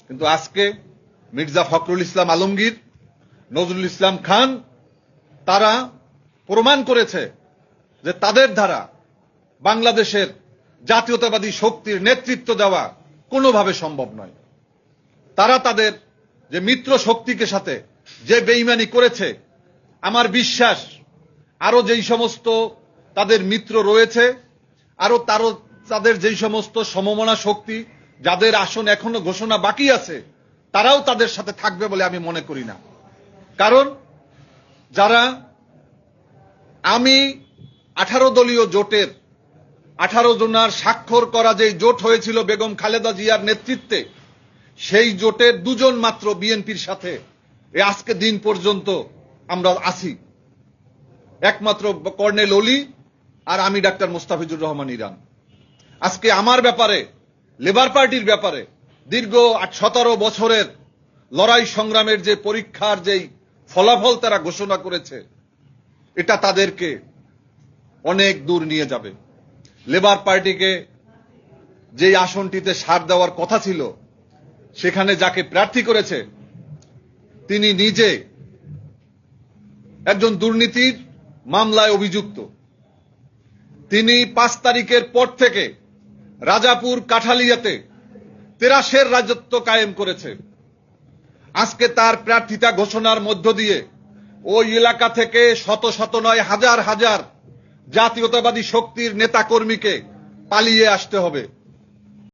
কিন্তু আজকে মির্জা ফখরুল ইসলাম আলমগীর, নজরুল ইসলাম খান তারা প্রমাণ করেছে যে তাদের দ্বারা বাংলাদেশের জাতীয়তাবাদী শক্তির নেতৃত্ব দেওয়া কোনোভাবে সম্ভব নয়। তারা তাদের যে মিত্র শক্তিকে সাথে যে বেইমানি করেছে, আমার বিশ্বাস আরো যেই সমস্ত তাদের মিত্র রয়েছে, আরো তাদের যেই সমস্ত সমমনা শক্তি যাদের আসন এখনো ঘোষণা বাকি আছে, তারাও তাদের সাথে থাকবে বলে আমি মনে করি না। কারণ যারা আমি 18 দলীয় জোটের 18 জনার স্বাক্ষর করা যে জোট হয়েছিল বেগম খালেদা জিয়ার নেতৃত্বে, সেই জোটের 2 জন মাত্র বিএনপির সাথে আজকে দিন পর্যন্ত আমরা আছি। একমাত্র কর্নেল অলি আর আমি ডাক্তার মোস্তাফিজুর রহমান ইরান। আজকে আমার ব্যাপারে, লেবার পার্টির ব্যাপারে দীর্ঘ 17 বছরের লড়াই সংগ্রামের যে পরীক্ষার যেই ফলাফল তারা ঘোষণা করেছে, এটা তাদেরকে অনেক দূর নিয়ে যাবে। লেবার পার্টিকে যে আসনটিতে সার দেওয়ার কথা ছিল, সেখানে যাকে প্রার্থী করেছে তিনি নিজে একজন দুর্নীতির মামলায় অভিযুক্ত। তিনি 5 তারিখের পর থেকে রাজাপুর কাঠালিয়াতে তেরাসের রাজত্ব কায়েম করেছে। আজকে তার প্রার্থিতা ঘোষণার মধ্য দিয়ে ওই এলাকা থেকে শত শত নয় হাজার হাজার জাতীয়তাবাদী শক্তির নেতাকর্মীকে পালিয়ে আসতে হবে।